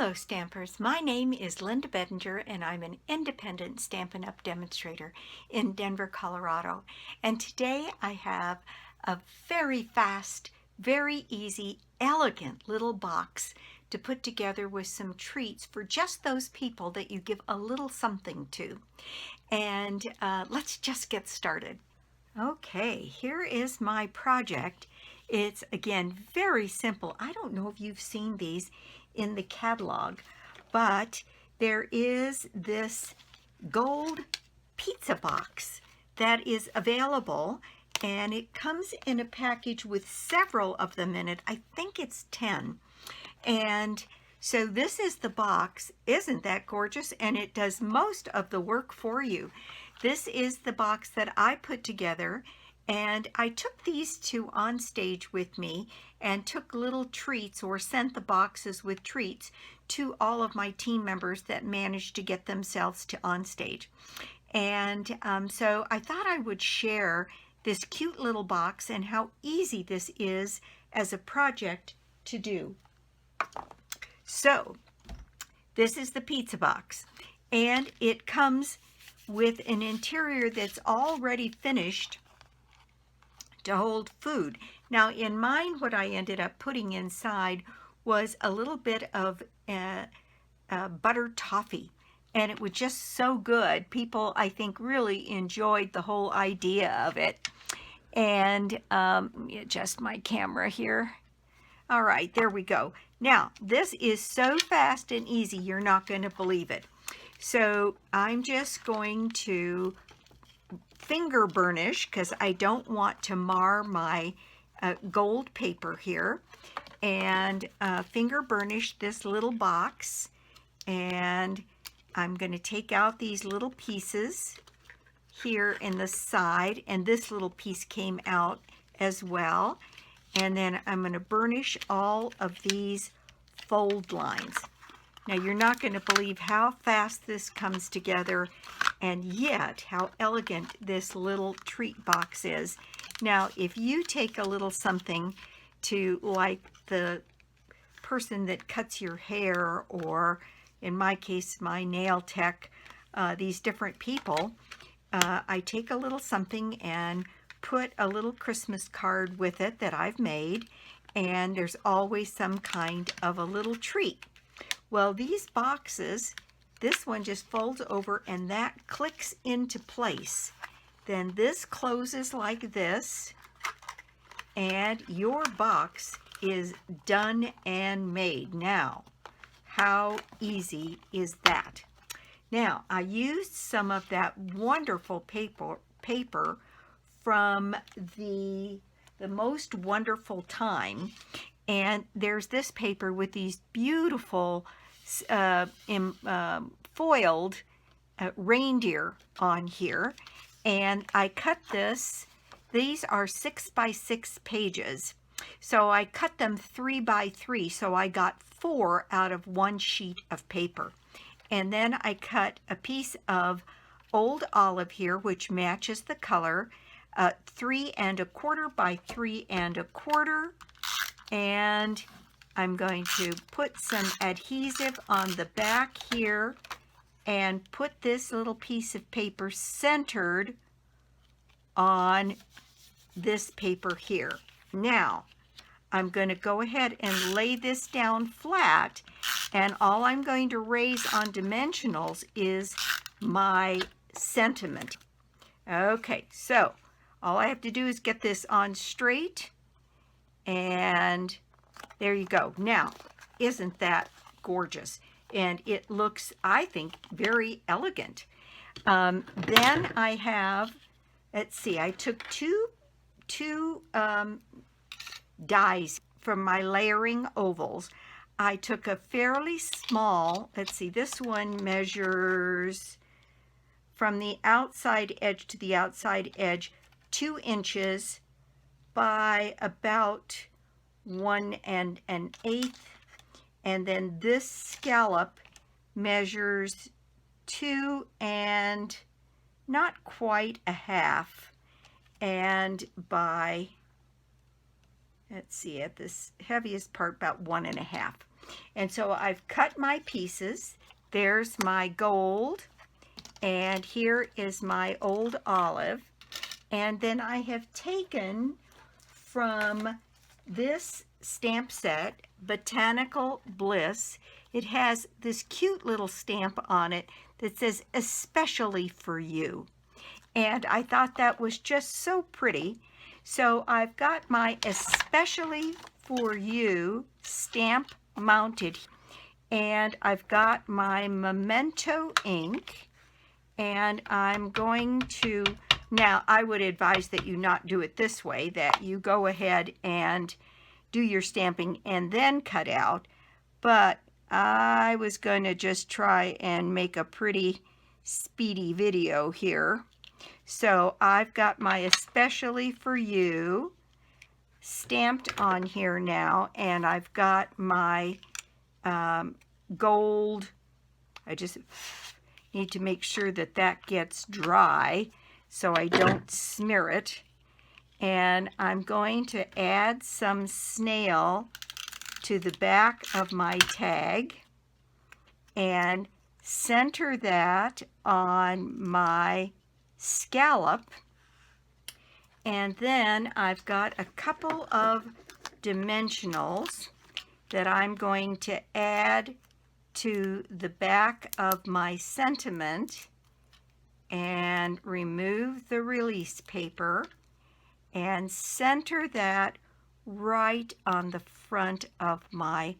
Hello Stampers, my name is Linda Bedinger and I'm an independent Stampin' Up! Demonstrator in Denver, Colorado. And today I have a very fast, very easy, elegant little box to put together with some treats for just those people that you give a little something to. And let's just get started. Okay, here is my project. It's, again, very simple. I don't know if you've seen these in the catalog, but there is this gold pizza box that is available, and it comes in a package with several of them in it. I think it's 10. And so this is the box. Isn't that gorgeous? And it does most of the work for you. This is the box that I put together, and I took these two on stage with me and took little treats, or sent the boxes with treats to all of my team members that managed to get themselves to on stage. And so I thought I would share this cute little box and how easy this is as a project to do. So this is the pizza box, and it comes with an interior that's already finished to hold food. Now in mine, what I ended up putting inside was a little bit of butter toffee, and it was just so good. People, I think, really enjoyed the whole idea of it. And let me adjust my camera here. All right, there we go. Now this is so fast and easy, you're not going to believe it. So I'm just going to finger burnish, because I don't want to mar my gold paper here, and finger burnish this little box. And I'm going to take out these little pieces here in the side, and this little piece came out as well. And then I'm going to burnish all of these fold lines. Now you're not going to believe how fast this comes together, and yet how elegant this little treat box is. Now if you take a little something to, like the person that cuts your hair, or in my case my nail tech, these different people, I take a little something and put a little Christmas card with it that I've made, and there's always some kind of a little treat. Well, these boxes, this one just folds over and that clicks into place. Then this closes like this, and your box is done and made. Now, how easy is that? Now, I used some of that wonderful paper from the Most Wonderful Time, and there's this paper with these beautiful foiled reindeer on here, and I cut this. These are 6 by 6 pages, so I cut them 3 by 3, so I got 4 out of 1 sheet of paper. And then I cut a piece of old olive here, which matches the color, 3 1/4 by 3 1/4, and I'm going to put some adhesive on the back here and put this little piece of paper centered on this paper here. Now I'm going to go ahead and lay this down flat, and all I'm going to raise on dimensionals is my sentiment. Okay, so all I have to do is get this on straight, and there you go. Now, isn't that gorgeous? And it looks, I think, very elegant. Then I have, let's see, I took two dies from my layering ovals. I took a fairly small, let's see, this one measures from the outside edge to the outside edge 2 inches by about 1 1/8, and then this scallop measures 2 and not quite a half, and by, let's see, at this heaviest part, about 1 1/2. And so I've cut my pieces. There's my gold, and here is my old olive. And then I have taken from this stamp set, Botanical Bliss. It has this cute little stamp on it that says especially for you. And I thought that was just so pretty. So I've got my especially for you stamp mounted, and I've got my Memento ink, and I'm going to, now I would advise that you not do it this way, that you go ahead and do your stamping and then cut out, but I was going to just try and make a pretty speedy video here. So I've got my especially for you stamped on here now, and I've got my gold. I just need to make sure that that gets dry so I don't smear it. And I'm going to add some snail to the back of my tag and center that on my scallop. And then I've got a couple of dimensionals that I'm going to add to the back of my sentiment and remove the release paper and center that right on the front of my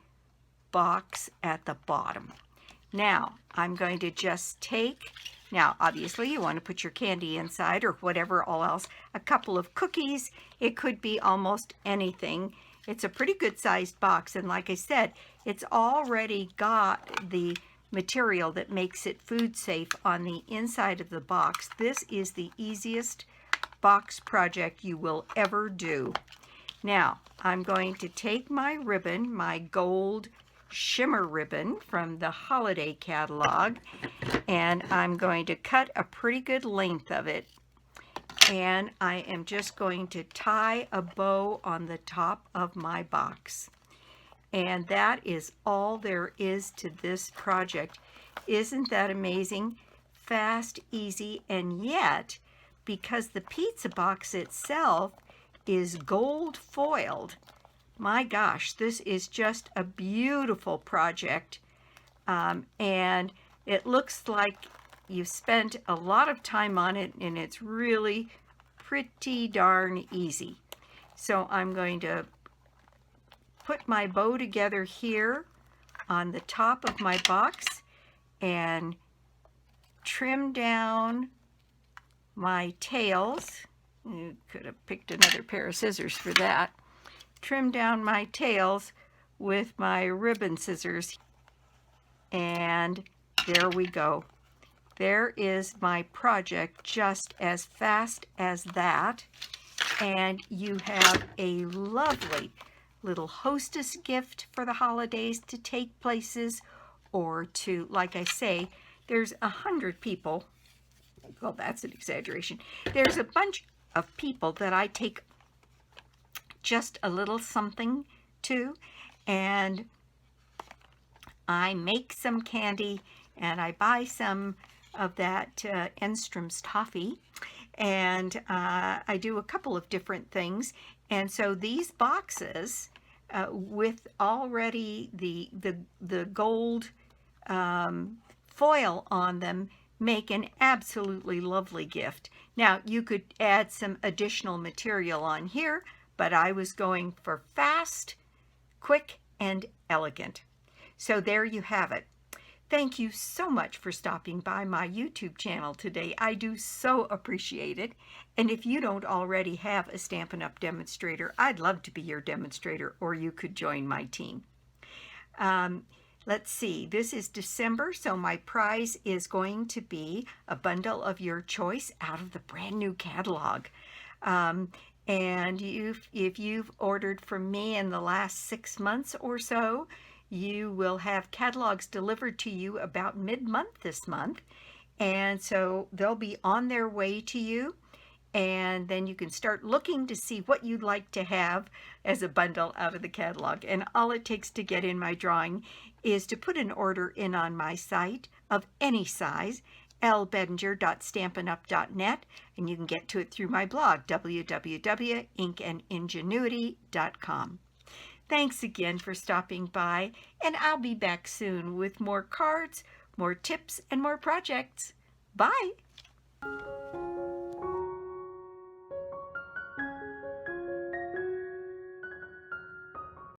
box at the bottom. Now I'm going to just take, now obviously you want to put your candy inside or whatever all else, a couple of cookies, it could be almost anything. It's a pretty good sized box, and like I said, it's already got the material that makes it food safe on the inside of the box. This is the easiest box project you will ever do. Now I'm going to take my ribbon, my gold shimmer ribbon from the holiday catalog, and I'm going to cut a pretty good length of it, and I am just going to tie a bow on the top of my box. And that is all there is to this project. Isn't that amazing? Fast, easy, and yet, because the pizza box itself is gold foiled, my gosh, this is just a beautiful project. And it looks like you've spent a lot of time on it, and it's really pretty darn easy. So I'm going to put my bow together here on the top of my box and trim down my tails. You could have picked another pair of scissors for that. Trim down my tails with my ribbon scissors, and there we go. There is my project, just as fast as that, and you have a lovely little hostess gift for the holidays to take places, or to, like I say, there's 100 people, well, that's an exaggeration, there's a bunch of people that I take just a little something to, and I make some candy, and I buy some of that Enstrom's toffee, and I do a couple of different things. And so these boxes with already the gold foil on them make an absolutely lovely gift. Now you could add some additional material on here, but I was going for fast, quick, and elegant. So there you have it. Thank you so much for stopping by my YouTube channel today. I do so appreciate it. And if you don't already have a Stampin' Up! Demonstrator, I'd love to be your demonstrator, or you could join my team. Let's see, this is December, so my prize is going to be a bundle of your choice out of the brand new catalog. And if you've ordered from me in the last 6 months or so, you will have catalogs delivered to you about mid-month this month. And so they'll be on their way to you. and then you can start looking to see what you'd like to have as a bundle out of the catalog. And all it takes to get in my drawing is to put an order in on my site of any size, lbedinger.stampinup.net, and you can get to it through my blog, www.inkandingenuity.com. Thanks again for stopping by, and I'll be back soon with more cards, more tips, and more projects. Bye!